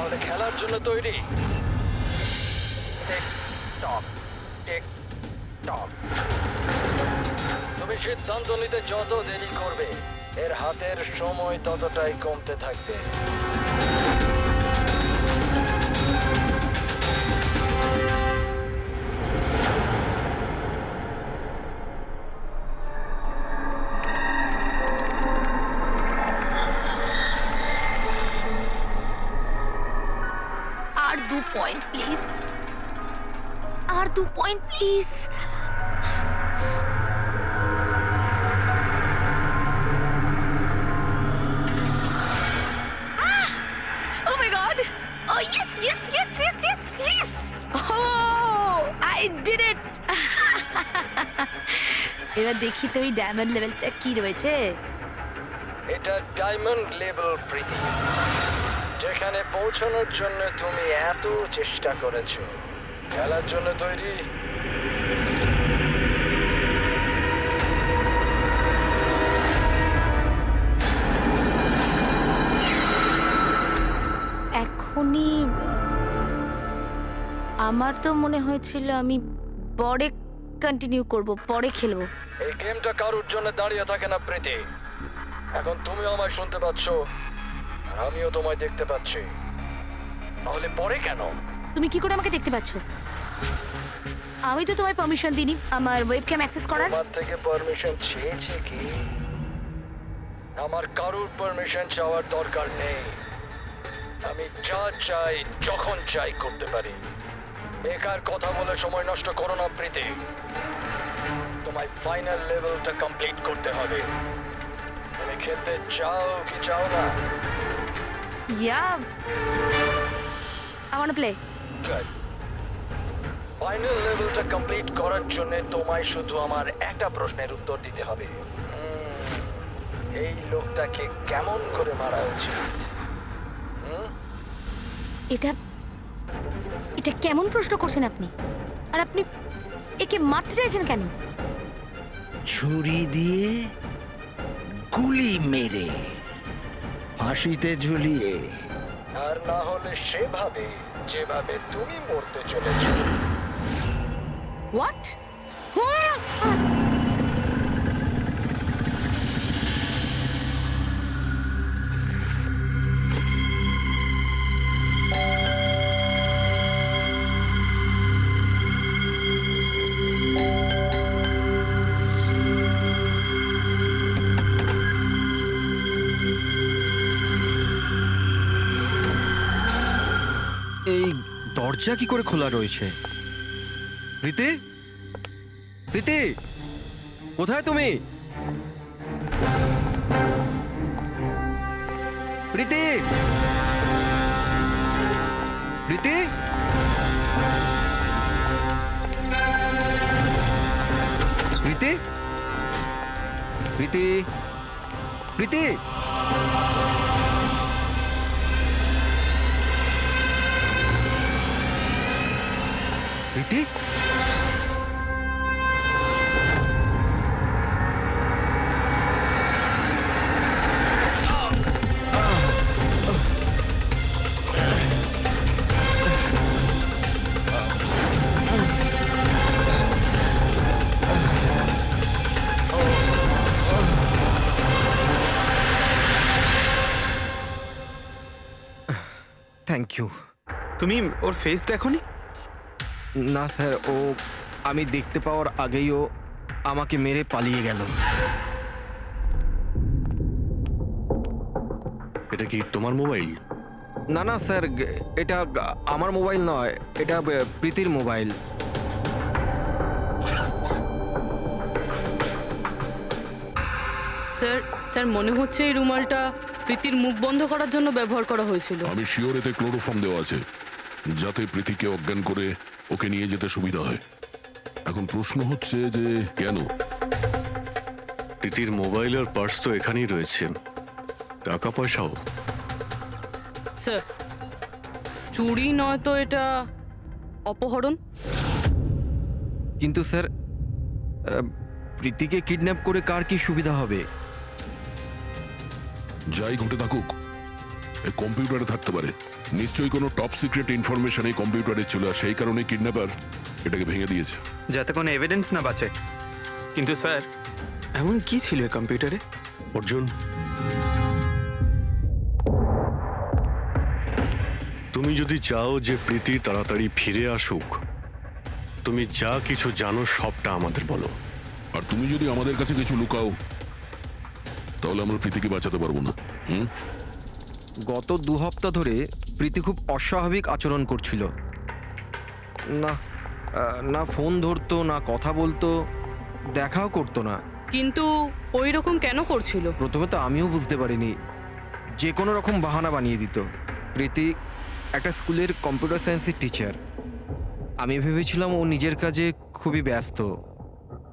তাহলে খেলার জন্য তৈরি? টিক টক, টিক টক। তুমি সিদ্ধান্ত নিতে যত দেরি করবে, এর হাতের সময় ততটাই কমতে থাকবে। আর 2 পয়েন্ট প্লিজ, আর 2 point please. Oh my god! Oh yes, yes, yes, yes, yes, yes! Oh, I did it! এবার দেখি তো এই ডায়মন্ড লেভেলটা কি রয়েছে। এটা ডায়মন্ড লেভেল প্রীতি, যেখানে পৌঁছানোর জন্য তুমি এত চেষ্টা করেছো। খেলার জন্য তৈরি? এখনই আমার তো মনে হয়েছিল আমি পরে কন্টিনিউ করব, পরে খেলবো। এই গেমটা কারোর জন্য দাঁড়িয়ে থাকে না প্রীতি। এখন তুমি আমায় শুনতে পাচ্ছ, আর আমিও তোমায় দেখতে পাচ্ছি। তাহলে পরে কেন? তুমি কি করে আমাকে দেখতে পাচ্ছ? আমি তো তোমায় পারমিশন দিইনি আমার ওয়েবক্যাম অ্যাক্সেস করার। আমার থেকে পারমিশন চেয়েছে কি? আমার কারোর পারমিশন চাওয়ার দরকার নেই। আমি যা চাই যখন চাই করতে পারি। বেকার কথা বলে সময় নষ্ট করো না প্রীতি। তোমায় ফাইনাল লেভেলটা কমপ্লিট করতে হবে। তুমি খেলতে চাও কি চাও না? Yeah, I want to play. Final লেভেলটা কমপ্লিট করার জন্য তোমায় শুধু আমার একটা প্রশ্নের উত্তর দিতে হবে। এই লোকটাকে কেমন করে মারা উচিত? এটা এটা কেমন প্রশ্ন করছেন আপনি? আর আপনি একে মারতে চাইছেন কেন? ছুরি দিয়ে, গুলি মেরে, ফাঁসিতে ঝুলিয়ে। আর না হলে সেভাবে যেভাবে তুমি মরতে চলেছো। হোয়াট? এই দরজা কি করে খোলা রয়েছে? প্রীতি, প্রীতি, কোথায় তুমি? প্রীতি, প্রীতি, প্রীতি, প্রীতি, প্রীতি। প্রীতি, থ্যাংক ইউ। তুমি ওর ফেস দেখোনি? না স্যার, ও আমি দেখতে পাওয়ার আগেই ও আমাকে মেরে পালিয়ে গেল। এটা কি তোমার মোবাইল? না না স্যার, এটা আমার মোবাইল নয়, এটা প্রীতির মোবাইল। স্যার স্যার মনে হচ্ছে এই রুমালটা প্রীতির মুখ বন্ধ করার জন্য ব্যবহার করা হয়েছিল। আমি শিওর এতে ক্লোরোফর্ম দেওয়া আছে, যাতে প্রীতিকে অজ্ঞান করে ওকে নিয়ে যেতে সুবিধা হয়। এখন প্রশ্ন হচ্ছে যে কেন? প্রীতির মোবাইল আর পার্স তো এখানেই রয়েছে, টাকা পয়সাও। স্যার চুরি নয় তো এটা অপহরণ। কিন্তু স্যার, প্রীতিকে কিডন্যাপ করে কার কি সুবিধা হবে? যাই ঘটে থাকুক, এই কম্পিউটারে থাকতে পারে। নিশ্চয়ই কোনো টপ সিক্রেট ইনফরমেশন এই কম্পিউটারে ছিল, আর সেই কারণে কিডন্যাপার এটাকে ভেঙে দিয়েছে। যাতে কোনো এভিডেন্স না বাঁচে। কিন্তু স্যার, এমন কি ছিল এই কম্পিউটারে? অর্জুন, তুমি যদি চাও যে প্রীতি তাড়াতাড়ি ফিরে আসুক, তুমি যা কিছু জানো সবটা আমাদের বলো। আর তুমি যদি আমাদের কাছে কিছু লুকাও, তাহলে আমরা প্রীতিকে বাঁচাতে পারবো না। গত 2 সপ্তাহ ধরে প্রীতি খুব অস্বাভাবিক আচরণ করছিল। না না ফোন ধরতো, না কথা বলতো, দেখাও করতো না। কিন্তু ওই রকম কেন করছিল? প্রথমে তো আমিও বুঝতে পারিনি, যে কোনো রকম বাহানা বানিয়ে দিত। প্রীতি একটা স্কুলের কম্পিউটার সায়েন্সের টিচার। আমি ভেবেছিলাম ও নিজের কাজে খুবই ব্যস্ত,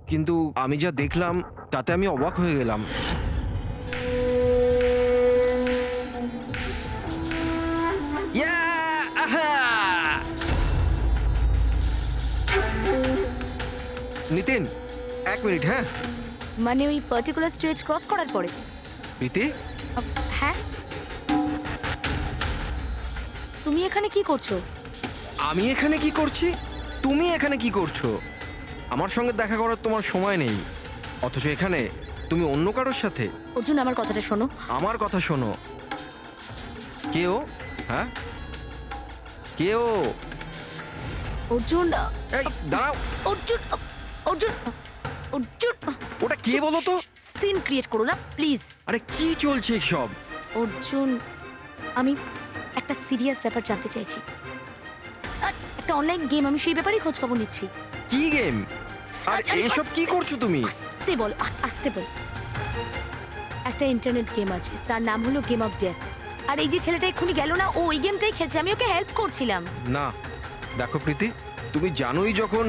কিন্তু আমি যা দেখলাম তাতে আমি অবাক হয়ে গেলাম। নিতিন, 1 মিনিট। হ্যাঁ মানে ওই পার্টিকুলার স্টেজ ক্রস করার পরে? প্রীতি, হ্যাঁ, তুমি এখানে কি করছো? আমি এখানে কি করছি? তুমি এখানে কি করছো? আমার সঙ্গে দেখা করার তোমার সময় নেই, অথচ এখানে তুমি অন্য কারোর সাথে। অর্জুন, আমার কথাটা শোনো। আমার কথা শোনো। কে ও? হ্যাঁ, কে ও? অর্জুন, এই দাঁড়াও। অর্জুন, অর্জুন, অর্জুন, ওটা কে বলো তো? সিন ক্রিয়েট করো না প্লিজ। আরে কি চলছে সব? অর্জুন, আমি একটা সিরিয়াস ব্যাপার জানতে চাইছি। আর একটা অনলাইন গেম, আমি সেই ব্যাপারেই খোঁজ খবর নিচ্ছি। কি গেম? আর এসব কি করছো তুমি? আস্তে বল, আস্তে বল। একটা ইন্টারনেট গেম আছে, তার নাম হলো গেম অফ ডেথ। আর এই যে ছেলেটা এক্ষুনি গেল না, ও ওই গেমটাই খেলছে, আমি ওকে হেল্প করছিলাম। না দেখো প্রীতি, তুমি জানোই যখন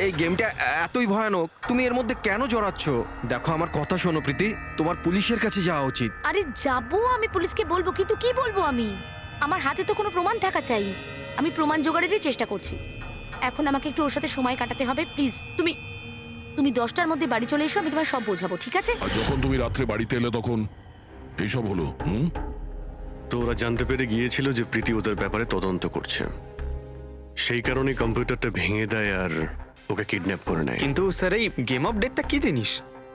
এই গেমটা এতই ভয়ানক, তুমি এর মধ্যে কেন জড়াচ্ছ? দেখো আমার কথা শোনো প্রীতি, তোমার পুলিশের কাছে যাওয়া উচিত। আরে যাবো, আমি পুলিশকে বলবো, কিন্তু কি বলবো আমি? আমার হাতে তো কোনো প্রমাণ থাকা চাই। আমি প্রমাণ জোগাড়েরই চেষ্টা করছি। এখন আমাকে একটু ওর সাথে সময় কাটাতে হবে। প্লিজ তুমি 10টার মধ্যে বাড়ি চলে এসো, আমি তোমায় সব বোঝাবো, ঠিক আছে? আর যখন তুমি রাত্রে বাড়িতে এলে তখন এইসব হলো। তো ওরা জানতে পেরে গিয়েছিল যে প্রীতি ওদের ব্যাপারে তদন্ত করছে, সেই কারণে কম্পিউটারটা ভেঙে দেয় আর ওকে কিডন্যাপ করে নেয়। কিন্তু স্যার, এই গেম অফ ডেথটা কি জিনিস?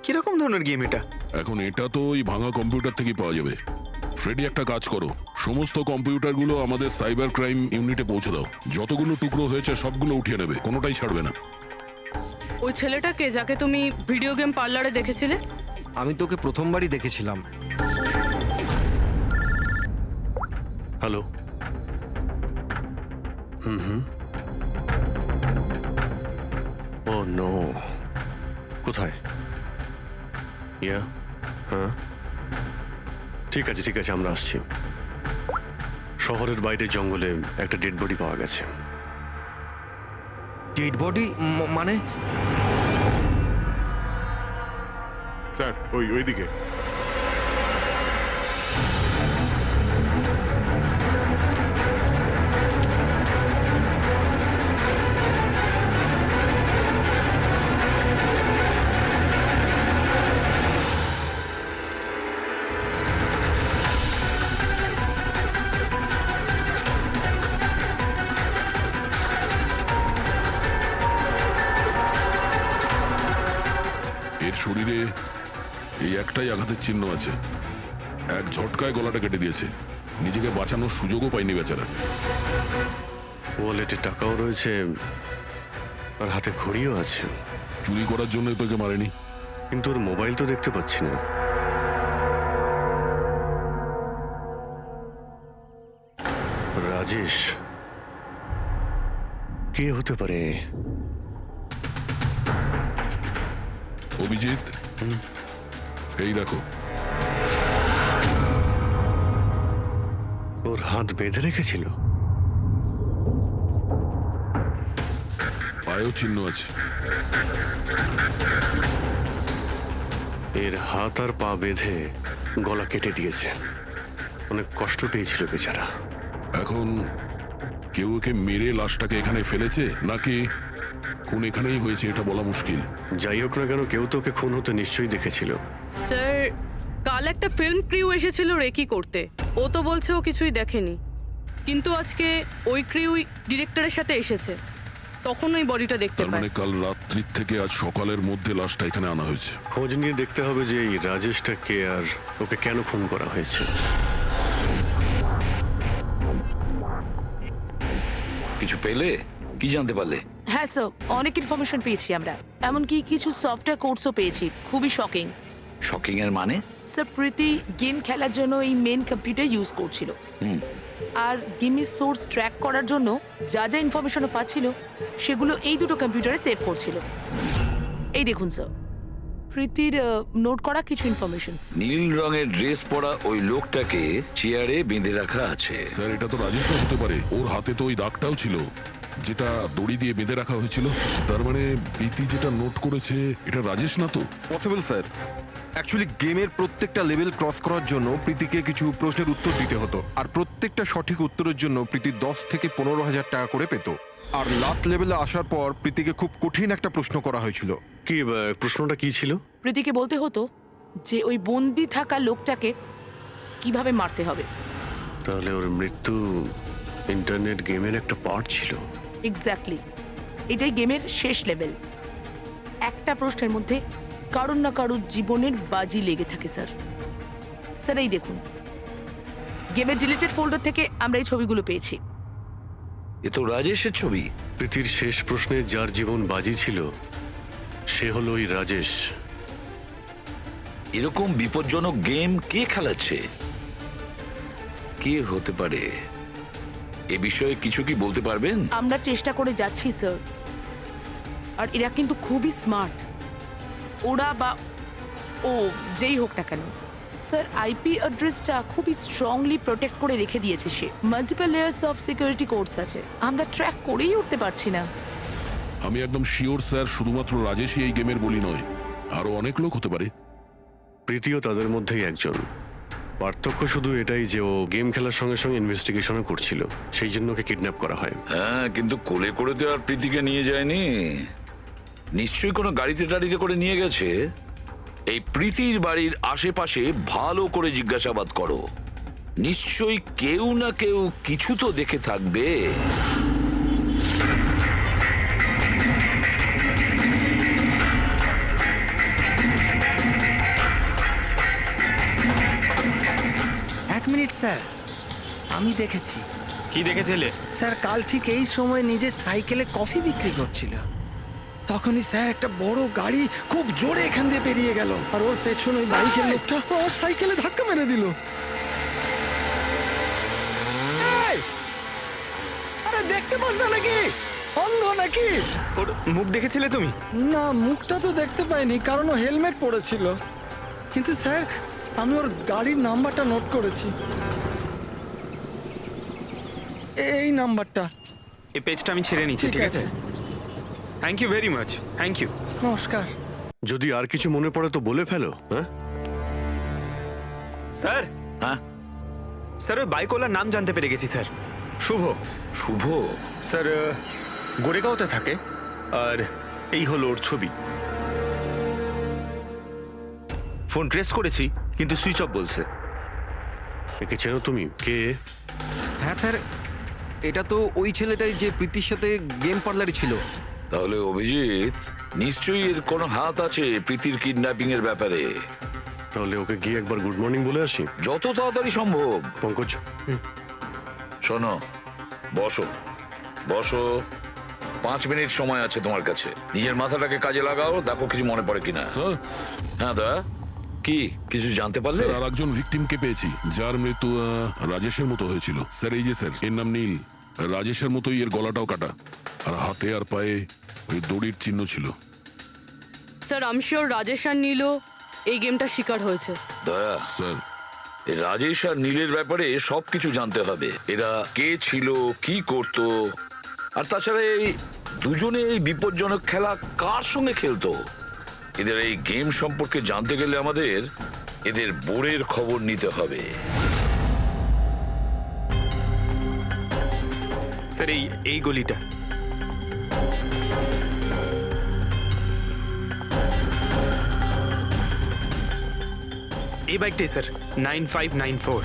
কিরকম ধরনের গেম এটা? এখন এটা তো ওই ভাঙা কম্পিউটার থেকে পাওয়া যাবে। ফ্রেডি, একটা কাজ করো, সমস্ত কম্পিউটারগুলো আমাদের সাইবার ক্রাইম ইউনিটে পৌঁছে দাও। যতগুলো টুকরো হয়েছে সবগুলো উঠিয়ে নেবে, কোনোটাই ছাড়বে না। ওই ছেলেটাকে যাকে তুমি ভিডিও গেম পার্লারে দেখেছিলে? আমি তোকে প্রথমবারই দেখেছিলাম। হ্যালো। ও নো, কোথায়? ইয়া, হ্যাঁ, ঠিক আছে ঠিক আছে, আমরা আসছি। শহরের বাইরে জঙ্গলে একটা ডেড বডি পাওয়া গেছে। ডেড বডি মানে? স্যার, ওইদিকে। এর শরীরে এই একটাই আঘাতের চিহ্ন আছে। এক ঝটকায় গলাটা কেটে দিয়েছে, নিজেকে বাঁচানোর সুযোগও পায়নি বেচারা। ওয়ালেটে টাকাও রয়েছে আর হাতে ঘড়িও আছে, চুরি করার জন্য তোকে মারেনি। কিন্তু ওর মোবাইল তো দেখতে পাচ্ছি না। রাজেশ কে হতে পারে? অভিজিৎ, এই দেখো, ওর হাত বেঁধে রেখেছিল, পায়েও চিহ্ন আছে। এর হাত আর পা বেঁধে গলা কেটে দিয়েছে। অনেক কষ্ট পেয়েছিল বেচারা। এখন কেউ ওকে মেরে লাশটাকে এখানে ফেলেছে, নাকি খুন এখানেই হয়েছে এটা বলা মুশকিল। যাই হোক না কেন, কেউ তো ওকে খুন হতে নিশ্চয়ই দেখেছিল। স্যার, কাল একটা ফিল্ম ক্রিউ এসেছিল রেকি করতে। ও তো বলছে ও কিছুই দেখেনি। কিন্তু আজকে ওই ক্রিউ ডিরেক্টরের সাথে এসেছে, তখন ওই বডিটা দেখতে তার পায়। মানে কাল রাত্রির থেকে আজ সকালের মধ্যে লাশটা এখানে আনা হয়েছে। খোঁজ নিয়ে দেখতে হবে যে এই রাজেশটা কে আর ওকে কেন খুন করা হয়েছে। কিছু পেলে? কি জানতে পারলে? হ্যাঁ স্যার, অনেক ইনফরমেশন পেয়েছি আমরা, এমনকি কিছু সফটওয়্যার কোর্সও পেয়েছি। খুবই শকিং। শকিং এর মানে? স্যার, প্রীতি গেম খেলার জন্য এই মেন কম্পিউটার ইউজ করছিল, আর গেমের সোর্স ট্র্যাক করার জন্য যা যা ইনফরমেশনও পাচ্ছিল সেগুলো এই দুটো কম্পিউটারে সেভ করছিল। এই দেখুন স্যার, প্রীতির নোট করা কিছু ইনফরমেশন। নীল রঙের ড্রেস পরা ওই লোকটাকে চেয়ারে বেঁধে রাখা আছে। স্যার এটা তো রাজেশও হতে পারে, ওর হাতে তো ওই দাগটাও ছিল যেটা দড়ি দিয়ে বেঁধে রাখা হয়েছিল। তার মানে প্রীতি যেটা নোট করেছে এটা রাজেশ না তো? Possible sir. অ্যাকচুয়ালি গেমের প্রত্যেকটা লেভেল ক্রস করার জন্য প্রীতিকে কিছু প্রশ্নের উত্তর দিতে হতো, আর প্রত্যেকটা সঠিক উত্তরের জন্য প্রীতি 10 থেকে 15,000 টাকা করে পেত। আর লাস্ট লেভেলে আসার পর প্রীতিকে খুব কঠিন একটা প্রশ্ন করা হয়েছিল। কি প্রশ্নটা কি ছিল? প্রীতিকে বলতে হতো যে ওই বন্দি থাকা লোকটাকে কিভাবে মারতে হবে। তাহলে ওর মৃত্যু ইন্টারনেট গেমের একটা পার্ট ছিল। এক্স্যাক্টলি, এটাই গেমের শেষ লেভেল। একটা প্রশ্নের মধ্যে কারুর না কারুর জীবনের বাজি লেগে থাকে স্যার। স্যার এই দেখুন, গেমের ডিলিটেড ফোল্ডার থেকে আমরা এই ছবিগুলো পেয়েছি। এ তো রাজেশের ছবি। প্রীতির শেষ প্রশ্নে যার জীবন বাজি ছিল সে হলো ওই রাজেশ। এরকম বিপজ্জনক গেম কে খেলাচ্ছে? কে হতে পারে? এ বিষয়ে কিছু কি বলতে পারবেন? আমরা চেষ্টা করে যাচ্ছি স্যার, আর এরা কিন্তু খুবই স্মার্ট। ওরা বা ও যেই হোক না কেন স্যার, আইপি অ্যাড্রেসটা খুবই স্ট্রংলি প্রোটেক্ট করে রেখে দিয়েছে সে। Multiple layers of security codes আছে, আমরা ট্র্যাক করেই উঠতে পারছি না। আমি একদম শিওর স্যার, শুধুমাত্র রাজেশই এই গেমের বলি নয়, আরো অনেক লোক হতে পারে। প্রীতিও তাদের মধ্যেই একজন। পার্থক্য শুধু এটাই যে ও গেম খেলার সঙ্গে সঙ্গে ইনভেস্টিগেশনও করছিল, সেই জন্য ওকে কিডন্যাপ করা হয়। হ্যাঁ, কিন্তু কোলে করে তো আর প্রীতিকে নিয়ে যায়নি। নিশ্চয়ই কোনো গাড়িতে টাড়িতে করে নিয়ে গেছে। এই প্রীতির বাড়ির আশেপাশে ভালো করে জিজ্ঞাসাবাদ করো, নিশ্চয়ই কেউ না কেউ কিছু তো দেখে থাকবে। এক মিনিট স্যার, আমি দেখেছি। কি দেখেছিলে? স্যার কাল ঠিক এই সময় নিজের সাইকেলে কফি বিক্রি করছিল, তখনই স্যার একটা বড় গাড়ি খুব জোরে এখান দিয়ে পেরিয়ে গেল, আর ওর পেছনে ওই বাইকের লোকটা ওর সাইকেলে ধাক্কা মেরে দিল। এই! আরে দেখতে পাস না নাকি? অন্ধ নাকি? ওর মুখ দেখেছিলে তুমি? না, মুখটা তো দেখতে পাইনি কারণ ও হেলমেট পরেছিল, কিন্তু স্যার আমি ওর গাড়ির নাম্বারটা নোট করেছি। এই নাম্বারটা। এই পেজটা আমি ছেড়ে নিচ্ছি, ঠিক আছে? Thank you very much, thank you. নমস্কার। যদি আর কিছু মনে পড়ে তো বলে ফেলো। হ্যাঁ স্যার, হ্যাঁ স্যার ওই বাইকওয়ালার নাম জানতে পেরে গেছি স্যার। শুভ। শুভ? স্যার গোরেগাঁওতে থাকে, আর এই হলো ওর ছবি। ফোন ট্রেস করেছি কিন্তু সুইচ অফ বলছে। একে চেনো তুমি? কে? হ্যাঁ স্যার, এটা তো ওই ছেলেটাই যে প্রীতির সাথে গেম পার্লারে ছিল। তাহলে অভিজিৎ নিশ্চয়ই এর কোনো হাত আছে প্রীতির কিডন্যাপিং এর ব্যাপারে। তাহলে ওকে গিয়ে একবার গুড মর্নিং বলে আসি। যত তাড়াতাড়ি সম্ভব। পঙ্কজ, শোনো, বসো বসো, 5 মিনিট সময় আছে তোমার কাছে। নিজের মাথাটাকে কাজে লাগাও, দেখো কিছু মনে পড়ে কিনা। স্যার, হ্যাঁ দা, কি কিছু জানতে পারলে? স্যার আর একজন ভিকটিমকে পেয়েছি যার মৃত্যু রাজেশের মতো হয়েছিল। স্যার এই যে স্যার, এর নাম নীল। রাজেশের মতোই এর গলাটাও কাটা, আর হাতে আর পায়ে ওই দড়ির চিহ্ন ছিল। স্যার আমি শিওর রাজেশ আর নীলও এই গেমটা শিকার হয়েছে। দয়া, স্যার এই রাজেশ আর নীলের ব্যাপারে সবকিছু জানতে হবে। এরা কে ছিল, কি করত, আর তাছাড়া এই দুজনে এই বিপজ্জনক খেলা কার সঙ্গে খেলতো। এদের এই গেম সম্পর্কে জানতে গেলে আমাদের এদের বোর্ডের খবর নিতে হবে। স্যার এই গলিটা। এই বাইকটাই স্যার, 9594।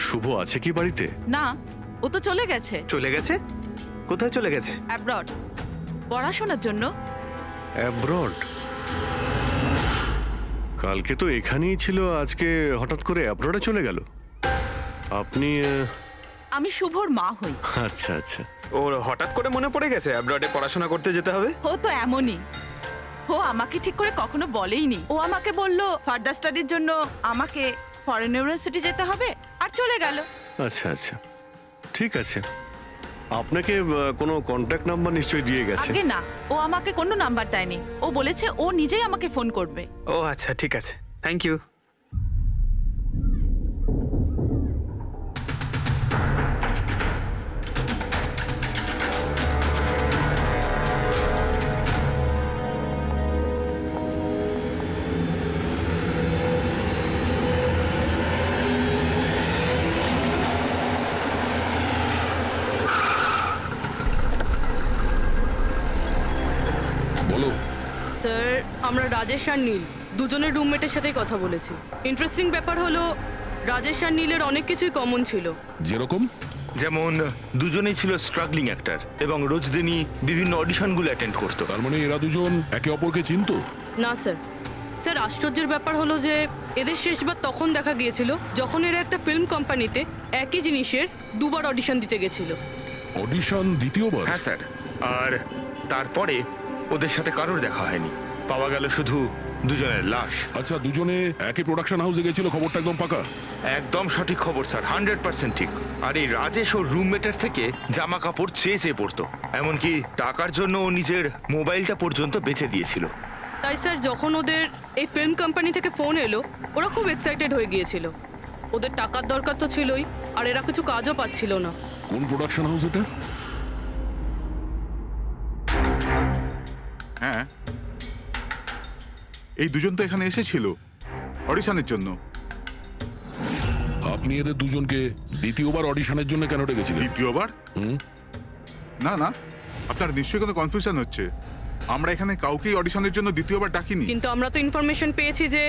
শুভ আছে কি বাড়িতে? না, ও তো চলে গেছে চলে গেছে? কোথায় চলে গেছে? অ্যাব্রড পড়াশোনার জন্য। অ্যাব্রড? কালকে তো এখানেই ছিল, আজকে হঠাৎ করে অ্যাব্রডে চলে গেল। আপনি আমি শুভর মা হই। আচ্ছা আচ্ছা। ওর হঠাৎ করে মনে পড়ে গেছে অ্যাব্রডে পড়াশোনা করতে যেতে হবে। ও তো এমনই, ও আমাকে ঠিক করে কখনো বলেইনি। ও আমাকে বলল ফার্দার স্টাডির জন্য আমাকে ফরেন ইউনিভার্সিটি যেতে হবে, আর চলে গেল। আচ্ছা আচ্ছা, ঠিক আছে। আপনাকে কোনো কন্ট্যাক্ট নাম্বার নিশ্চয়ই দিয়ে গেছে? আগে না, ও আমাকে কোনো নাম্বার দেয়নি। ও বলেছে ও নিজেই আমাকে ফোন করবে। ও আচ্ছা, ঠিক আছে, থ্যাংক ইউ। বলো। স্যার, আমরা রাজেশ আর নীল দুজনের রুমমেটের সাথেই কথা বলেছি। ইন্টারেস্টিং ব্যাপার হলো রাজেশ আর নীলের অনেক কিছুই কমন ছিল। যেরকম? যেমন দুজনেই ছিল স্ট্রাগলিং অ্যাক্টর এবং রোজ দিনই বিভিন্ন অডিশনগুলো অ্যাটেন্ড করতো। তার মানে এরা দুজন একে অপরকে চিনতো? না স্যার। স্যার, আশ্চর্যের ব্যাপার হলো যে এদের শেষবার তখন দেখা গিয়েছিল যখন এরা একটা ফিল্ম কোম্পানিতে একই জিনিসের দুবার অডিশন দিতে গেছিল। অডিশন দ্বিতীয়বার? হ্যাঁ স্যার, আর তারপরে ওদের সাথে কারোর দেখা হয়নি, পাওয়া গেল শুধু দুজনের লাশ। আচ্ছা, দুজনে একই প্রোডাকশন হাউসে গেছিল, খবরটা একদম পাকা? একদম সঠিক খবর স্যার, 100% ঠিক। আর এই রাজেশ ওর রুমমেটের থেকে জামা কাপড় চেয়ে চেয়ে পড়তো, এমনকি টাকার জন্য ও নিজের মোবাইলটা পর্যন্ত বেচে দিয়েছিল। তাই স্যার, যখন ওদের এই ফিল্ম কোম্পানি থেকে ফোন এলো ওরা খুব এক্সাইটেড হয়ে গিয়েছিল। ওদের টাকার দরকার তো ছিলই, আর এরা কিছু কাজও পাচ্ছিল না। কোন প্রোডাকশন হাউস এটা? হ্যাঁ, এই দুজন তো এখানে এসেছিল অডিশনের জন্য। আপনি এদের দুজনকে দ্বিতীয়বার অডিশনের জন্য কেন ডেকেছিলেন? দ্বিতীয়বার? হুম? না না, আপনার নিশ্চয়ই কোনো কনফিউশন হচ্ছে। আমরা এখানে কাউকেই অডিশনের জন্য দ্বিতীয়বার ডাকিনি। কিন্তু আমরা তো ইনফরমেশন পেয়েছি যে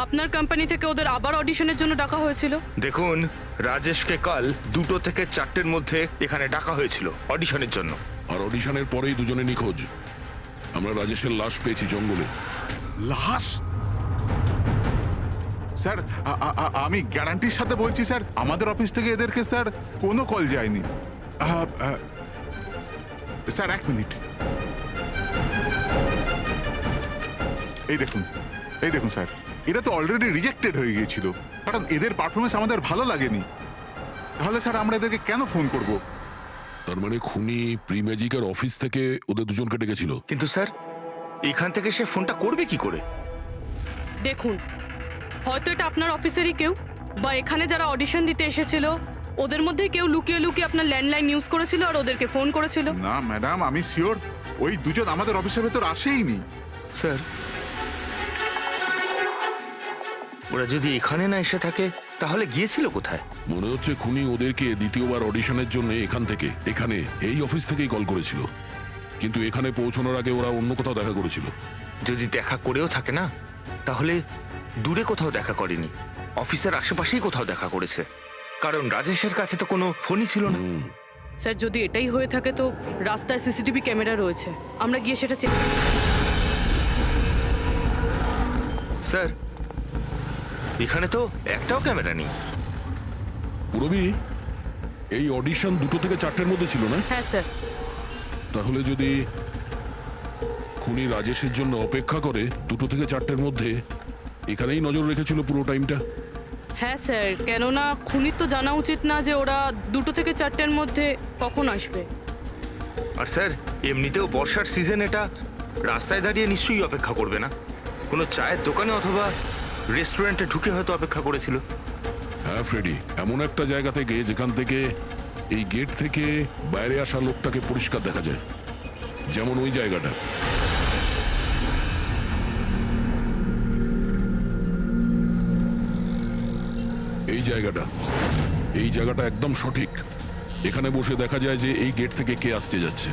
আপনার কোম্পানি থেকে ওদের আবার অডিশনের জন্য ডাকা হয়েছিল। দেখুন, রাজেশকে কাল 2টো থেকে 4টের মধ্যে এখানে ডাকা হয়েছিল অডিশনের জন্য। আর অডিশনের পরেই দুজনে নিখোঁজ। আমরা রাজেশের লাশ পেয়েছি জঙ্গলে। লাশ? স্যার, আমি গ্যারান্টির সাথে বলছি স্যার, আমাদের অফিস থেকে এদেরকে স্যার কোনো কল যায়নি। Sir, 1 minute. এই দেখুন, এই দেখুন স্যার, এরা তো অলরেডি রিজেক্টেড হয়ে গিয়েছিল, কারণ এদের পারফরমেন্স আমাদের ভালো লাগেনি। তাহলে স্যার আমরা এদেরকে কেন ফোন করব? তার মানে খুনি প্রি ম্যাজিকের অফিস থেকে ওদের দুজনকে ডেকেছিল। কিন্তু স্যার, এখান থেকে সে ফোনটা করবে কি করে? দেখুন, হয়তো এটা আপনার অফিসেরই কেউ, বা এখানে যারা অডিশন দিতে এসেছিল ওদের মধ্যে কেউ লুকিয়ে লুকিয়ে আপনার ল্যান্ডলাইন ইউজ করেছিল আর ওদেরকে ফোন করেছিল। না ম্যাডাম, আমি শিওর ওই দুজন আমাদের অফিসের ভেতর আসেইনি। স্যার, ওরা যদি এখানে না এসে থাকে তাহলে গিয়েছিল কোথায়? মনে হচ্ছে খুনি ওদেরকে দ্বিতীয়বার অডিশনের জন্য এখানে এই অফিস থেকেই কল করেছিল, কিন্তু এখানে পৌঁছানোর আগে ওরা অন্য কোথাও দেখা করেছিল। যদি দেখা করেও থাকে না, তাহলে দূরে কোথাও দেখা করেনি, অফিসের আশেপাশেই কোথাও দেখা করেছে, কারণ রাজেশের কাছে তো কোনো ফোনই ছিল না। স্যার, যদি এটাই হয়ে থাকে তো রাস্তায় সিসিটিভি ক্যামেরা রয়েছে, আমরা গিয়ে সেটা চেক করি। স্যার, এখানে তো একটাও ক্যামেরা নেই। পুরবি, এই অডিশন 2টো থেকে 4টের মধ্যে ছিল না? হ্যাঁ স্যার। তাহলে যদি খুনি রাজেশের জন্য অপেক্ষা করে 2টো থেকে 4টের মধ্যে, এখানেই নজর রেখেছিল পুরো টাইমটা। হ্যাঁ স্যার, কেননা খুনির তো জানা উচিত না যে ওরা 2টো থেকে 4টের মধ্যে কখন আসবে। আর স্যার, এমনিতেও বর্ষার সিজন, এটা রাস্তায় দাঁড়িয়ে নিশ্চয়ই অপেক্ষা করবে না, কোনো চায়ের দোকানে অথবা রেস্টুরেন্টে ঢুকে হয়তো অপেক্ষা করেছিল। হ্যাঁ ফ্রেডি, এমন একটা জায়গা থেকে যেখান থেকে এই গেট থেকে বাইরে আসা লোকটাকে পরিষ্কার দেখা যায়, যেমন ওই জায়গাটা। এই জায়গাটা একদম সঠিক। এখানে বসে দেখা যায় যে এই গেট থেকে কে আসতে যাচ্ছে।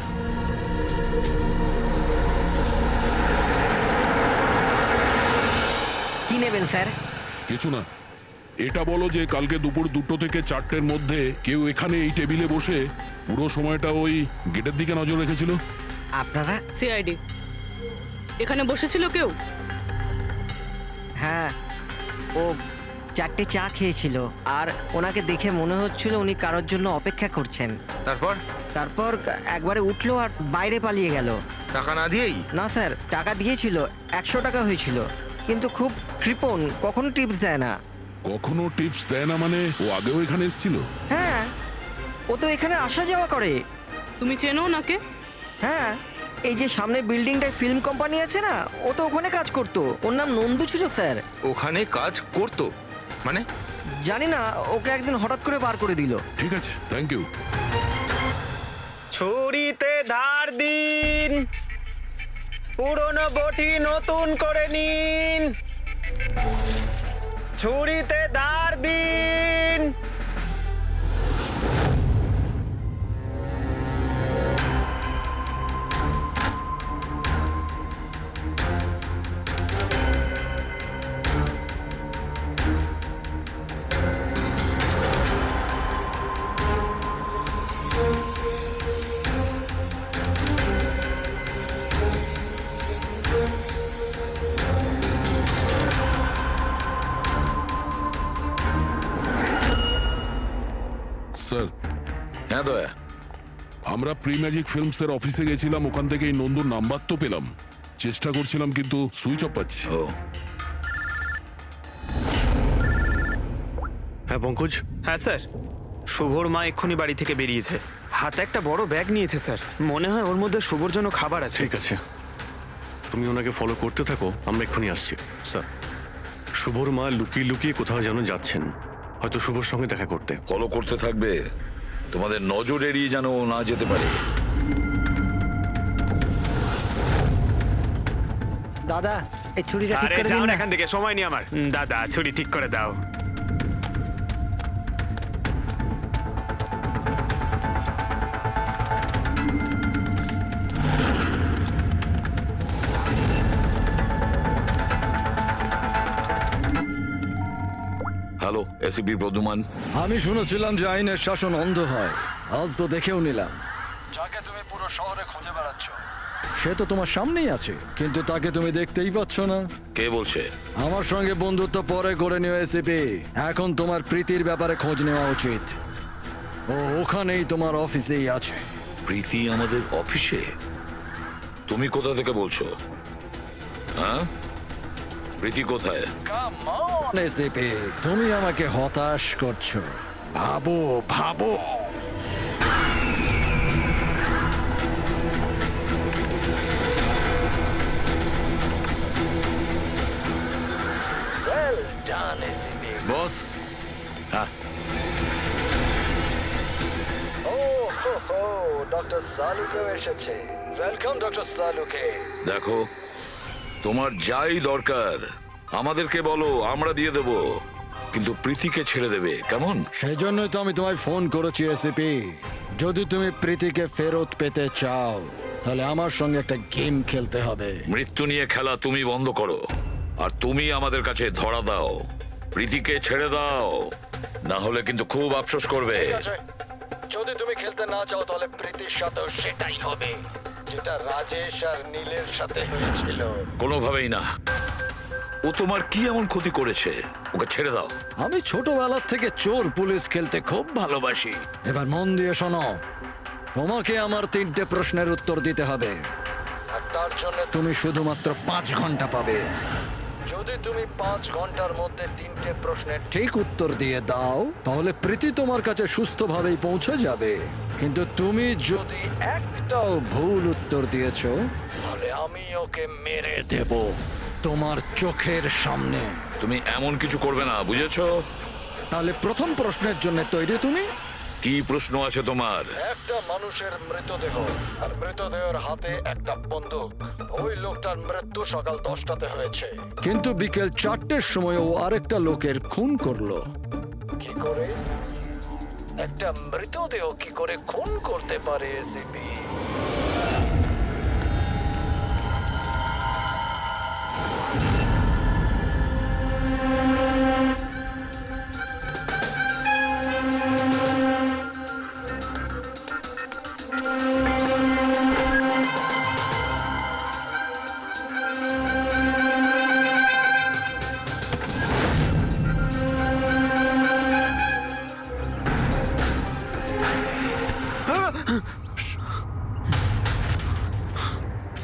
কি নেবেন স্যার? কিছু না, এটা বলো যে কালকে দুপুর 2টো থেকে 4টের মধ্যে কেউ এখানে এই টেবিলে বসে পুরো সময়টা ওই গেটের দিকে নজর রেখেছিল? আপনারা? সিআইডি এখানে বসেছিল কেউ? হ্যাঁ, ও 4টে চা খেয়েছিল আর ওনাকে দেখে মনে হচ্ছিল উনি কারোর জন্য অপেক্ষা করছেন। তারপর তারপর একবারে উঠলো আর বাইরে পালিয়ে গেল। টাকা না দিয়েই? না স্যার, টাকা দিয়েছিল, 100 টাকা হয়েছিল, কিন্তু খুব কৃপণ, কখনো টিপস দেয় না। কখনো টিপস দেয় না মানে? ও আগেও এখানে এসেছিল? হ্যাঁ, ও তো এখানে আসা যাওয়া করে। তুমি চেনো নাকে? হ্যাঁ, এই যে সামনে বিল্ডিংটায় ফিল্ম কোম্পানি আছে না, ও তো ওখানে কাজ করতো। ওর নাম নন্দু ছিল স্যার। ওখানে কাজ করতো মানে? জানি না, ওকে একদিন হঠাৎ করে বার করে দিল। ঠিক আছে, থ্যাংক ইউ। ছুরিতে ধার দিন, পুরনো বটি নতুন করে নিন। ছুরিতে ধার দিন। স্যার, হ্যাঁ দয়া, আমরা প্রি ম্যাজিক ফিল্মসের অফিসে গেছিলাম, ওখান থেকে এই নন্দুর নাম্বার তো পেলাম, চেষ্টা করছিলাম কিন্তু সুইচ অফ পাচ্ছি। ও হ্যাঁ পঙ্কজ, হ্যাঁ স্যার, শুভর মা এক্ষুনি বাড়ি থেকে বেরিয়েছে, হাতে একটা বড় ব্যাগ নিয়েছে স্যার। মনে হয় ওর মধ্যে শুভর জন্য খাবার আছে। ঠিক আছে, তুমি ওনাকে ফলো করতে থাকো, আমরা এক্ষুনি আসছি। স্যার, শুভর মা লুকিয়ে লুকিয়ে কোথাও যেন যাচ্ছেন, হয়তো শুভর সঙ্গে দেখা করতে। ফলো করতে থাকবে, তোমাদের নজর এড়িয়ে যেন ও না যেতে পারে। দাদা, এই ছুরিটা ঠিক আরে করে যাও দিন না না। এখান থেকে, সময় নেই আমার। দাদা, ছুরি ঠিক করে দাও। Hello, ACP Pradyuman. আমি শুনেছিলাম যে আইনের শাসন অন্ধ হয়, আজ তো দেখেও নিলাম। যাকে তুমি পুরো শহরে খুঁজে বেড়াচ্ছ সে তো তোমার সামনেই আছে, কিন্তু তাকে তুমি দেখতেই পাচ্ছ না। কে বলছে? আমার সঙ্গে বন্ধুত্ব পরে করে নিও এসিপি, এখন তোমার প্রীতির ব্যাপারে খোঁজ নেওয়া উচিত। ও ওখানেই তোমার অফিসেই আছে। প্রীতি আমাদের অফিসে? তুমি কোথা থেকে বলছো? হ্যাঁ, প্রীতি কোথায়? এসিপি, তুমি আমাকে হতাশ করছো। ভাবো ভাবো। বস? হ্যাঁ, ডক্টর সালুকে এসেছে। Welcome doctor Salunke. দেখো, তোমার যাই দরকার আমাদেরকে বলো, আমরা দিয়ে দেব, কিন্তু প্রীতিকে ছেড়ে দেবে, কেমন? সেজন্যই তো আমি তোমায় ফোন করেছি এসিপি। যদি তুমি প্রীতিকে ফেরত পেতে চাও তাহলে আমার সঙ্গে একটা গেম খেলতে হবে। মৃত্যু নিয়ে খেলা তুমি বন্ধ করো, আর তুমি আমাদের কাছে ধরা দাও। প্রীতিকে ছেড়ে দাও, না হলে কিন্তু খুব আফসোস করবে। যদি তুমি খেলতে না চাও তাহলে প্রীতির সাথেও সেটাই হবে, যেটা রাজেশ আর নীলের সাথে হয়েছিল। কোনোভাবেই না। ও তোমার কি এমন ক্ষতি করেছে? ওকে ছেড়ে দাও। আমি ছোটবেলা থেকে চোর পুলিশ খেলতে খুব ভালোবাসি। এবার মন দিয়ে শোনো, তোমাকে আমার 3টে প্রশ্নের উত্তর দিতে হবে, আর তার জন্য তুমি শুধুমাত্র 5 ঘন্টা পাবে। যদি তুমি 5 ঘন্টার মধ্যে 3টে প্রশ্নের ঠিক উত্তর দিয়ে দাও তাহলে প্রীতি তোমার কাছে সুস্থভাবেই পৌঁছে যাবে, কিন্তু তুমি যদি একটাও ভুল উত্তর দিয়েছো তাহলে আমি ওকে মেরে দেব তোমার চোখের সামনে। তুমি এমন কিছু করবে না, বুঝেছো? তাহলে প্রথম প্রশ্নের জন্য তৈরি তুমি? কি প্রশ্ন আছে তোমার? একটা মানুষের মৃতদেহ, আর মৃতদেহের হাতে একটা বন্দুক। ওই লোকটার মৃত্যু সকাল 10টাতে হয়েছে, কিন্তু বিকেল 4টের সময় ও আরেকটা লোকের খুন করলো। কি করে? একটা মৃতদেহ কি করে খুন করতে পারে এসিপি?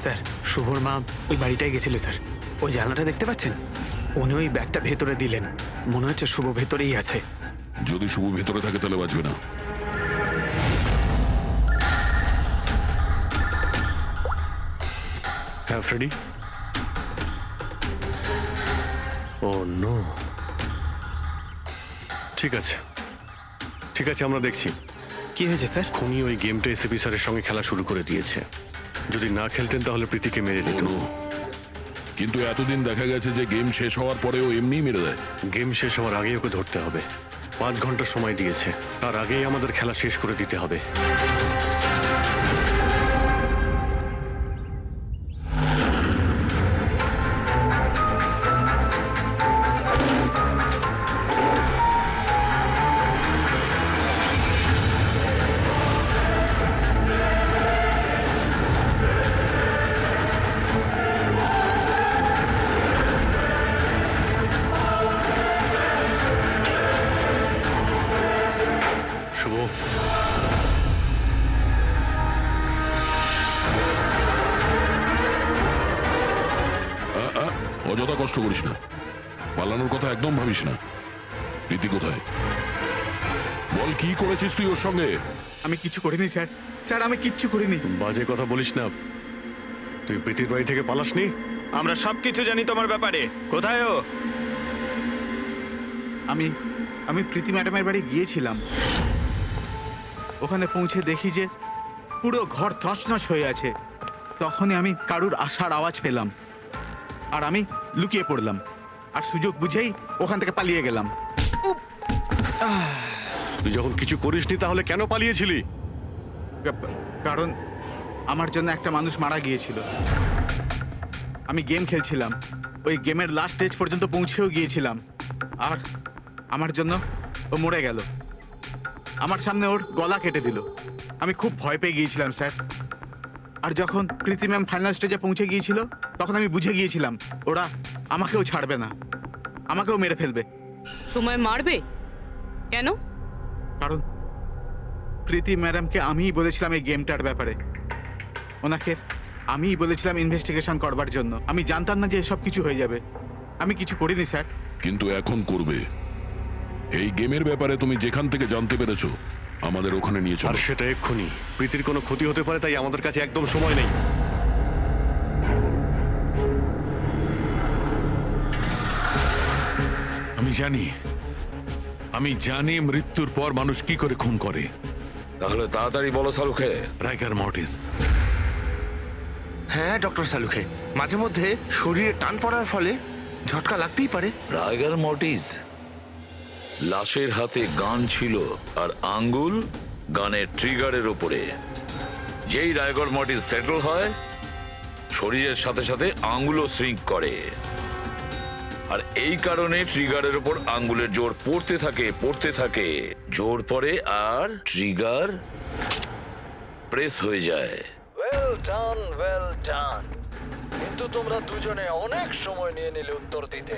স্যার শুভর মা ওই বাড়িটায় গেছিল স্যার। ওই জানলাটা দেখতে পাচ্ছেন? উনি ওই ব্যাগটা ভেতরে দিলেন। মনে হচ্ছে শুভ ভেতরেই আছে। যদি শুভ ভেতরে থাকে তাহলে বাঁচবে না। হ্যাঁ ফ্রেডি। ও নো। ঠিক আছে ঠিক আছে, আমরা দেখছি। কি হয়েছে স্যার? খুনি ওই গেমটা এসএপি স্যারের সঙ্গে খেলা শুরু করে দিয়েছে। যদি না খেলতেন তাহলে প্রীতিকে মেরে দিত। ও নো। কিন্তু এতদিন দেখা গেছে যে গেম শেষ হওয়ার পরেও এমনিই মেরে দেয়। গেম শেষ হওয়ার আগেই ওকে ধরতে হবে। 5 ঘন্টা সময় দিয়েছে, তার আগেই আমাদের খেলা শেষ করে দিতে হবে। শুভ, অযথা কষ্ট করিস না, পালানোর কথা একদম ভাবিস না। প্রীতি কোথায়? বল কি করেছিস তুই ওর সঙ্গে? আমি কিছু করিনি স্যার, স্যার আমি কিচ্ছু করিনি। বাজে কথা বলিস না। তুই প্রীতির বাড়ি থেকে পালাসনি? আমরা সবকিছু জানি তোমার ব্যাপারে। কোথায় ও? আমি প্রীতি ম্যাডামের বাড়ি গিয়েছিলাম। ওখানে পৌঁছে দেখি যে পুরো ঘর তছনছ হয়ে আছে। তখনই আমি কারুর আসার আওয়াজ পেলাম, আর আমি লুকিয়ে পড়লাম, আর সুযোগ বুঝেই ওখান থেকে পালিয়ে গেলাম। তুই যখন কিছু করিসনি তাহলে কেন পালিয়েছিলি? কারণ আমার জন্য একটা মানুষ মারা গিয়েছিল। আমি গেম খেলছিলাম, ওই গেমের লাস্ট স্টেজ পর্যন্ত পৌঁছেও গিয়েছিলাম, আর আমার জন্য ও মরে গেল। আমার সামনে ওর গলা কেটে দিল। আমি খুব ভয় পেয়ে গিয়েছিলাম স্যার। আর যখন প্রীতি ম্যাম ফাইনাল স্টেজে পৌঁছে গিয়েছিল তখন আমি বুঝে গিয়েছিলাম ওরা আমাকেও ছাড়বে না, আমাকেও মেরে ফেলবে। তোমায় মারবে কেন? কারণ প্রীতি ম্যাডামকে আমিই বলেছিলাম এই গেমটার ব্যাপারে। ওনাকে আমিই বলেছিলাম ইনভেস্টিগেশন করবার জন্য। আমি জানতাম না যে এসব কিছু হয়ে যাবে। আমি কিছু করিনি স্যার। কিন্তু এখন করবে। এই গেমের ব্যাপারে তুমি যেখান থেকে জানতে পেরেছো আমাদের ওখানে নিয়ে আর চলো। সেটা এক্ষুনি। প্রীতির কোনো ক্ষতি হতে পারে, তাই আমাদের কাছে একদম সময় নেই। আমি জানি মৃত্যুর পর মানুষ কি করে খুন করে। তাহলে তাড়াতাড়ি বলো সালুখে। রাইগার মর্টিস। হ্যাঁ ডক্টর সালুখে, মাঝে মধ্যে শরীরে টান পড়ার ফলে ঝটকা লাগতেই পারে। রাইগার মর্টিস। লাশের হাতে গান ছিল আর আঙ্গুল গানের ট্রিগারের ওপরে। যেই রাইগার মর্টিস সেটেল হয় শরীরের সাথে সাথে আঙ্গুলও শ্রিঙ্ক করে, আর এই কারণে ট্রিগারের ওপর আঙ্গুলের জোর পড়তে থাকে, জোর পড়ে আর ট্রিগার প্রেস হয়ে যায়। Well done. কিন্তু তোমরা দুজনে অনেক সময় নিয়ে নিলে উত্তর দিতে।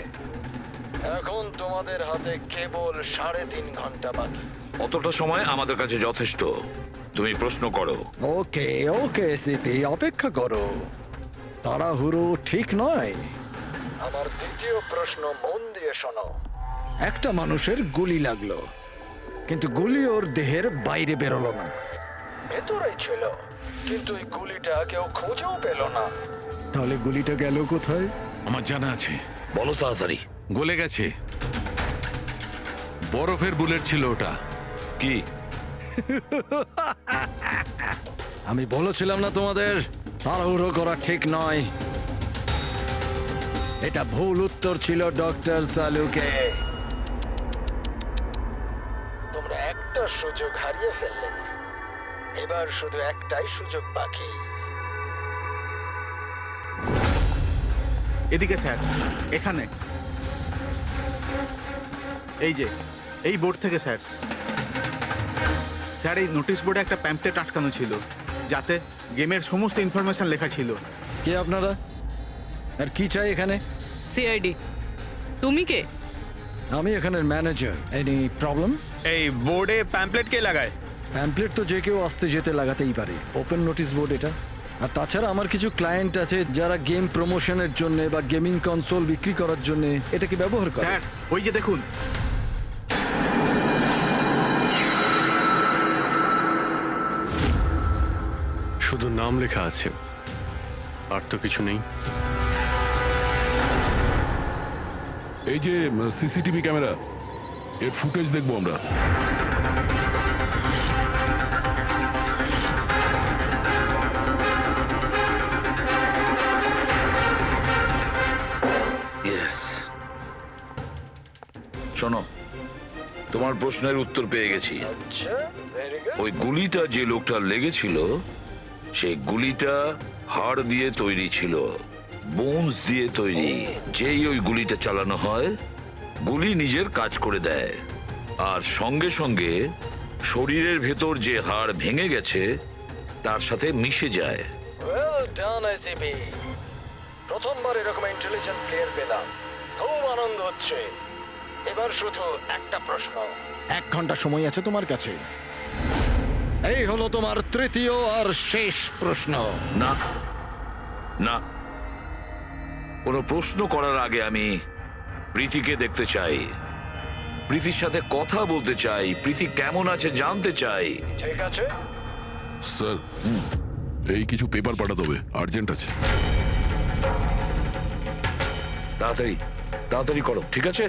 এখন তোমাদের হাতে কেবল 3.5 ঘন্টা বাকি। অতটা সময় আমাদের কাছে যথেষ্ট। তুমি প্রশ্ন করো। ওকে ওকে সিপি, অপেক্ষা করো, তাড়াহুড়ো ঠিক নয়। আমার দ্বিতীয় প্রশ্ন মন দিয়ে শোনো। একটা মানুষের গুলি লাগলো, কিন্তু গুলি ওর দেহের বাইরে বেরোলো না। ভেতরেই ছিল, কিন্তু এই গুলিটা কেউ খুঁজেও পেল না। তাহলে গুলিটা গেল কোথায়? আমার জানা আছে। বলো তাড়াতাড়ি। গলে গেছে। বরফের বুলেট ছিল ওটা। কি? আমি বলেছিলাম না তোমাদের তাড়াহুড়ো করা ঠিক নয়। এটা ভুল উত্তর ছিল ডক্টর সালুকে। তোমরা একটা সুযোগ হারিয়ে ফেললে, এবার শুধু একটাই সুযোগ বাকি। এদিকে স্যার, এখানে এই যে এই বোর্ড থেকে স্যার। স্যার এই নোটিশ বোর্ডে একটা প্যাম্পলেট আটকানো ছিল, যাতে গেমের সমস্ত ইনফরমেশন লেখা ছিল। কে আপনারা আর কি চাই এখানে? সিআইডি। তুমি কে? আমি এখানের ম্যানেজার। Any problem? এই বোর্ডে প্যাম্পলেট কে লাগায়? প্যাম্পলেট তো যে কেউ আসতে যেতে লাগাতেই পারে, ওপেন নোটিশ বোর্ড এটা। আর তাছাড়া আমার কিছু ক্লায়েন্ট আছে যারা গেম প্রমোশনের জন্য বা গেমিং কনসোল বিক্রি করার জন্য এটাকে ব্যবহার করে। স্যার ওই যে দেখুন, শুধু নাম লেখা আছে, আর তো কিছু নেই। এই যে সিসিটিভি ক্যামেরা, এর ফুটেজ দেখবো আমরা। ইয়েস, শোনো, তোমার প্রশ্নের উত্তর পেয়ে গেছি। আচ্ছা, ভেরি গুড। ওই গুলিটা যে লোকটার লেগেছিল, সেই গুলিটা হাড় দিয়ে তৈরি ছিল, বোনস দিয়ে তৈরি। যেই ওই গুলিটা চালানো হয়, গুলি নিজের কাজ করে দেয়, আর সঙ্গে সঙ্গে শরীরের ভেতর যে হাড় ভেঙে গেছে তার সাথে মিশে যায়। ওয়েল ডান আইসিপি, প্রথমবার এরকম ইন্টেলিজেন্ট প্লেয়ার পেলাম, খুব আনন্দ হচ্ছে। এবার শুধু একটা প্রশ্ন। 1 ঘন্টা সময় আছে তোমার কাছে। এই হলো তোমার তৃতীয় আর শেষ প্রশ্ন। না না, কোনো প্রশ্ন করার আগে আমি প্রীতিকে দেখতে চাই, প্রীতির সাথে কথা বলতে চাই, প্রীতি কেমন আছে জানতে চাই। ঠিক আছে, স্যার, এই কিছু পেপার পাঠাতে হবে, আর্জেন্ট আছে। তাড়াতাড়ি তাড়াতাড়ি করো, ঠিক আছে?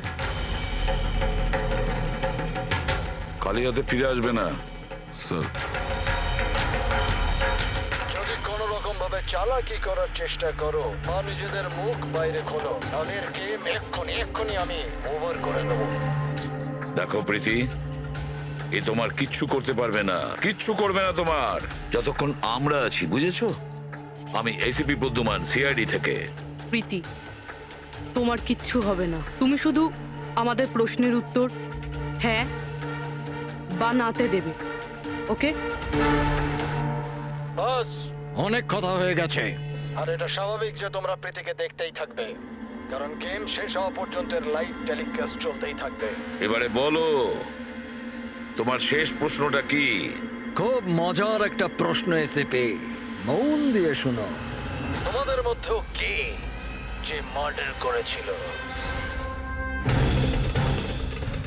খালি হাতে ফিরে আসবে না। স্যার, যদি কোনো রকম ভাবে চালাকি করার চেষ্টা করো বা নিজেদের মুখ বাইরে খোলো, তাহলে এর গেম এক্ষুনি আমি ওভার করে দেবো। দেখো প্রীতি, এ তোমার কিচ্ছু করতে পারবে না, কিচ্ছু করবে না তোমার, যতক্ষণ আমরা আছি, বুঝেছো? আমি এসিপি প্রদ্যুমান, সিআইডি থেকে। প্রীতি, তোমার কিচ্ছু হবে না। তুমি শুধু আমাদের প্রশ্নের উত্তর হ্যাঁ বা নাতে দেবে, ওকে? বাস, অনেক কথা হয়ে গেছে। আর এটা স্বাভাবিক যে তোমরা প্রীতিকে দেখতেই থাকবে, কারণ গেম শেষ হওয়া পর্যন্ত লাইভ টেলিকাস্ট চলতেই থাকবে। এবারে বলো, তোমার শেষ প্রশ্নটা কি? খুব মজার একটা প্রশ্ন এসেপি, মন দিয়ে শুনো। তোমাদের মধ্যেও কে যে মার্ডার করেছিল?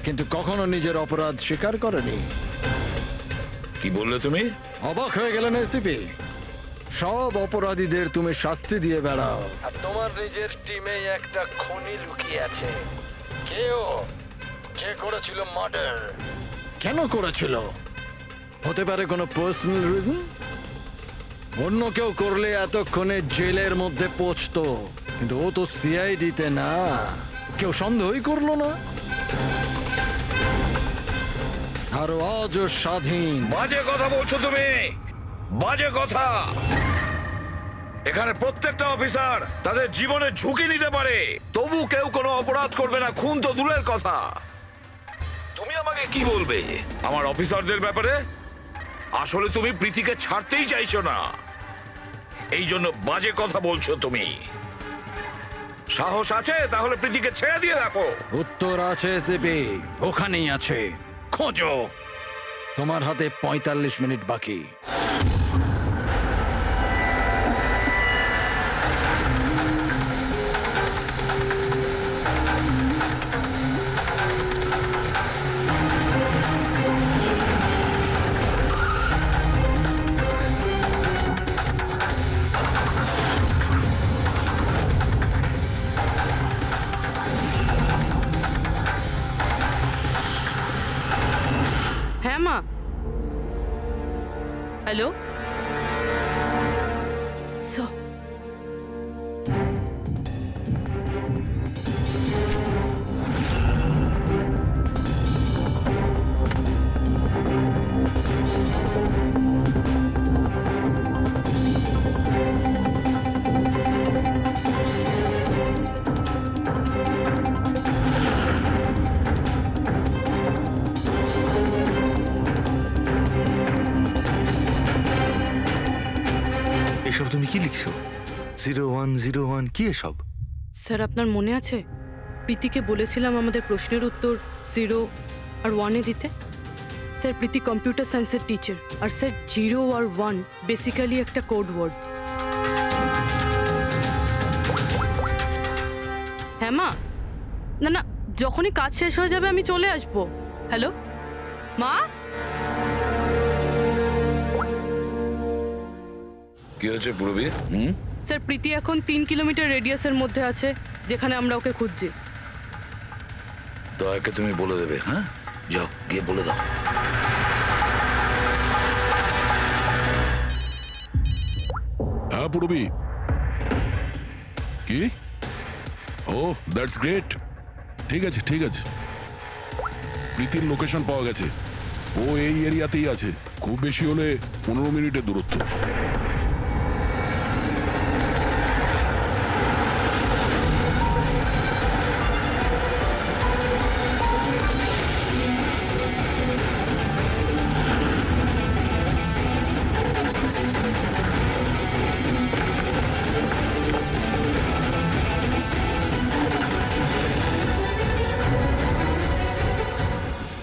কিন্তু কখনো নিজের অপরাধ স্বীকার করেনি। কি বললে তুমি? অবাক হয়ে গেলেন এসিপি? সব অপরাধীদের তুমি শাস্তি দিয়ে বেড়াও, আর তোমার নিজের টিমে একটা খুনি লুকিয়ে আছে। কেউ যে করেছিল মার্ডার? কেন করেছিল? হতে পারে কোনো পার্সোনাল রিজন। অন্য কেউ করলে এতক্ষণে জেলের মধ্যে পৌঁছতো, কিন্তু ও তো সিআইডিতে না, কেউ সন্দেহই করলো না। আর আজও স্বাধীন। বাজে কথা বলছো তুমি, বাজে কথা। এখানে প্রত্যেকটা অফিসার তাদের জীবনের ঝুঁকি নিতে পারে, তবু কেউ কোনো অপরাধ করবে না, খুন তো দূরের কথা। তুমি আমাকে কি বলবে আমার অফিসারদের ব্যাপারে? আসলে তুমি প্রীতিকে ছাড়তেই চাইছো না, এই জন্য বাজে কথা বলছো তুমি। সাহস আছে তাহলে প্রীতিকে ছেড়ে দিয়ে রাখো। উত্তর আছে এসিপি, ওখানেই আছে, খোঁজো। তোমার হাতে 45 মিনিট বাকি। হ্যাঁ মা, হ্যালো। এসব তুমি কি লিখছো? 0101 কি এসব? স্যার, আপনার মনে আছে প্রীতিকে বলেছিলাম আমাদের প্রশ্নের উত্তর 0 আর 1-এ দিতে? স্যার প্রীতি কম্পিউটার সায়েন্সের টিচার, আর স্যার 0 আর 1 বেসিক্যালি একটা কোড ওয়ার্ড। হ্যাঁ মা, না না, যখনই কাজ শেষ হয়ে যাবে আমি চলে আসবো। হ্যালো মা। কি হয়েছে পূরবী? স্যার প্রীতি এখন 3 কিলোমিটার রেডিয়াসের মধ্যে আছে, যেখানে আমরা ওকে খুঁজছি। দয়াকে তুমি বলে দেবে। হ্যাঁ, যাও গিয়ে বলে দাও। হ্যাঁ পূরবী, কি? ও দ্যাটস গ্রেট। ঠিক আছে ঠিক আছে, প্রীতির লোকেশন পাওয়া গেছে। ও এই এরিয়াতেই আছে, খুব বেশি হলে 15 মিনিটের দূরত্ব।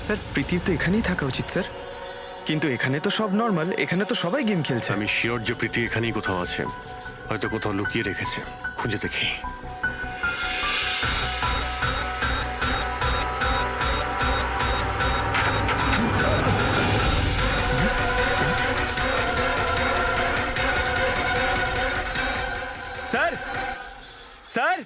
স্যার প্রীতির তো এখানেই থাকা উচিত স্যার, কিন্তু এখানে তো সব নর্মাল, এখানে তো সবাই গেম খেলছে। আমি শিওর যে প্রীতি এখানেই কোথাও আছে, হয়তো কোথাও লুকিয়ে রেখেছে। খুঁজে দেখি। স্যার স্যার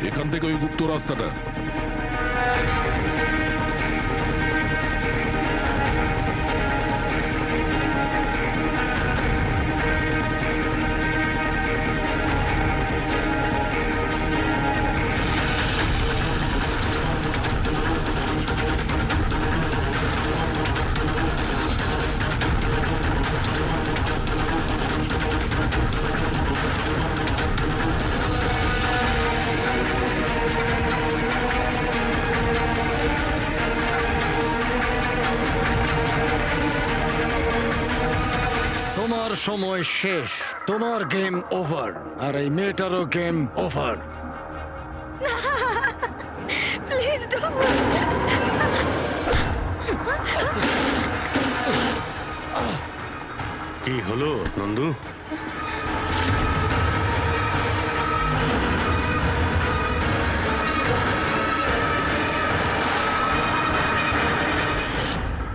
এখান থেকে ওই গুপ্ত রাস্তাটা। তোমার সময় শেষ, তোমার গেম ওভার, আর এই মেয়েটারও গেম ওভার। Please don't. কি হলো নন্দু?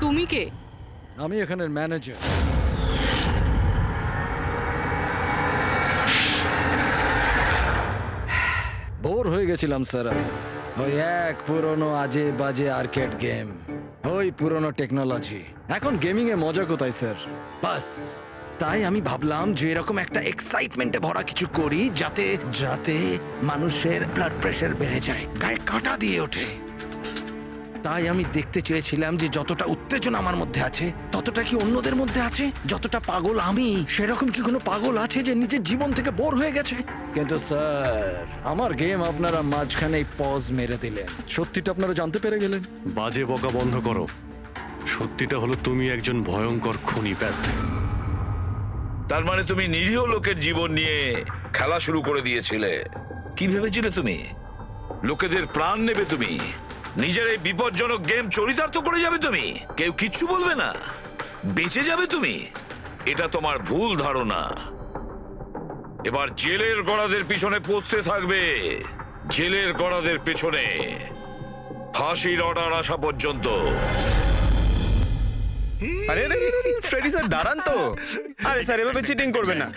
তুমি কে? আমি এখানের ম্যানেজার। বোর হয়ে গেছিলাম স্যার আমি। ওই এক পুরনো আজে বাজে আর্কেড গেম, ওই পুরনো টেকনোলজি। এখন গেমিং এ মজা কোথায় স্যার? বাস তাই আমি ভাবলাম যে এরকম একটা এক্সাইটমেন্টে ভরা কিছু করি, যাতে যাতে মানুষের ব্লাড প্রেশার বেড়ে যায়, গায়ে কাঁটা দিয়ে ওঠে। তাই আমি দেখতে চেয়েছিলাম যে যতটা উত্তেজনা আমার মধ্যে আছে, ততটা কি অন্যদের মধ্যে আছে? যতটা পাগল আমি, সেরকম কি কোনো পাগল আছে যে নিজের জীবন থেকে বোর হয়ে গেছে? কিন্তু স্যার, আমার গেম আপনারা মাঝখানেই পজ মেরে দিলেন। সত্যিটা আপনারা জানতে পেরে গেলেন। বাজে বকা বন্ধ করো। সত্যিটা হলো তুমি একজন ভয়ঙ্কর খুনি, ব্যাস। তার মানে তুমি নিরীহ লোকের জীবন নিয়ে খেলা শুরু করে দিয়েছিলে। কি ভেবেছিলে তুমি লোকেদের প্রাণ নেবে? তুমি নিজের এই বিপজ্জনক গেম চরিতার্থ করে যাবে? তুমি কেউ কিচ্ছু বলবে না, বেঁচে যাবে তুমি? এটা তোমার ভুল ধারণা। এবার জেলের গড়াদের পিছনে পৌঁছতে থাকবে, জেলের গড়াদের পেছনে, ফাঁসির অর্ডার আসা পর্যন্ত। আরে ফ্রেডি স্যার দাঁড়ান তো। আরে স্যার এভাবে চিটিং করবেন না।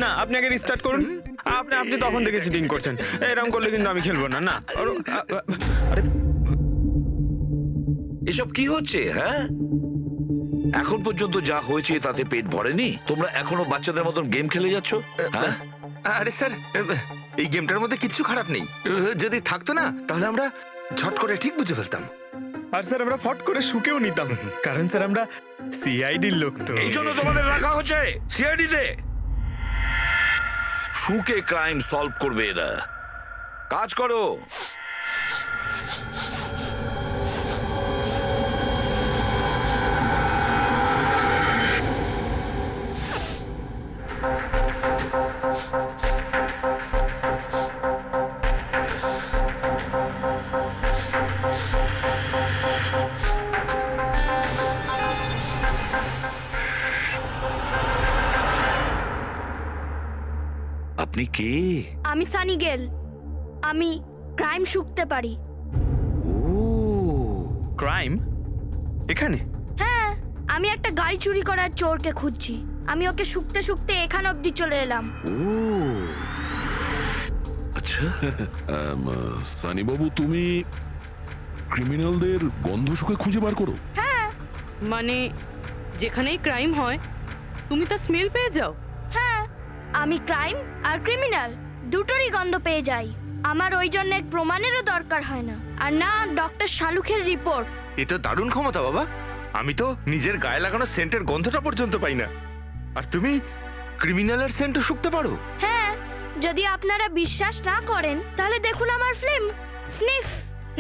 না, আপনি আগে রিস্টার্ট করুন। আপনি তখন থেকে চিটিং করছেন, এরকম করলে কিন্তু আমি খেলবো না। না আরে এসব কি হচ্ছে? হ্যাঁ, এখন পর্যন্ত যা হয়েছে তাতে পেট ভরেনি? তোমরা এখনো বাচ্চাদের মতন গেম খেলে যাচ্ছ? হ্যাঁ, আরে স্যার, এই গেমটার মধ্যে কিচ্ছু খারাপ নেই। যদি থাকতো না তাহলে আমরা ঝট করে ঠিক বুঝে ফেলতাম। আর স্যার আমরা ফট করে শুকেও নিতাম, কারণ স্যার আমরা সিআইডির লোক তো এই জন্য তোমাদের রাখা হচ্ছে সিআইডিতে। শুকে ক্রাইম সলভ করবে এরা। কাজ করো। আপনি কে? আমি সানি গেল। আমি ক্রাইম শুকতে পারি। ও ক্রাইম এখানে? হ্যাঁ, আমি একটা গাড়ি চুরি করার চোরকে খুঁজছি। আমি ওকে শুকতে শুকতে এখান অবধি চলে এলাম। ও আচ্ছা। সানি বাবু, তুমি ক্রিমিনালদের গন্ধ শুকে খুঁজে বার করো? হ্যাঁ মানে যেখানেই ক্রাইম হয় তুমি তা স্মেল পেয়ে যাও? হ্যাঁ, আমি ক্রাইম আর ক্রিমিনাল দুটোরই গন্ধ পেয়ে যাই। আমার ওই জন্য এক প্রমাণেরও দরকার হয় না, আর না ডক্টর শালুখের রিপোর্ট। এটা দারুণ ক্ষমতা বাবা। আমি তো নিজের গায়ে লাগানো সেন্টের গন্ধটা পর্যন্ত পাই না, আর তুমি ক্রিমিনালের সেন্টও শুকতে পারো? হ্যাঁ, যদি আপনারা বিশ্বাস না করেন তাহলে দেখুন আমার ফিল্ম স্নিফ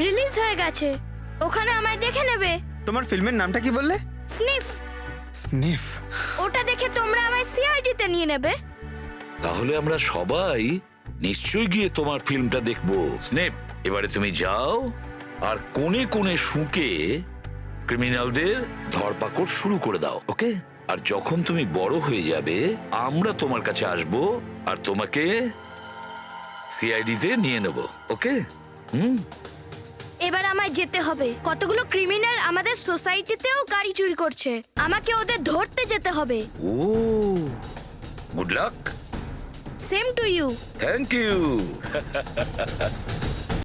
রিলিজ হয়ে গেছে। ওখানে আমায় দেখে নেবে। তোমার ফিল্মের নামটা কি বললে? স্নিফ। স্নিফ। ওটা দেখে তোমরা আমায় সিআইডিতে নিয়ে নেবে। তাহলে আমরা সবাই নিশ্চয়ই গিয়ে তোমার ফিল্মটা দেখবো। স্নেপ, এবারে তুমি যাও আর কোণে কোণে শুকে ক্রিমিনালদের ধরপাকড় শুরু করে দাও, ওকে? আর যখন তুমি বড় হয়ে যাবে আমরা তোমার কাছে আসব আর তোমাকে সিআইডিতে নিয়ে নেব, ওকে? এবার আমায় যেতে হবে। কতগুলো ক্রিমিনাল আমাদের সোসাইটিতেও গাড়ি চুরি করছে। আমাকে ওদের ধরতে যেতে হবে। Oh good luck. Same to you. Thank you.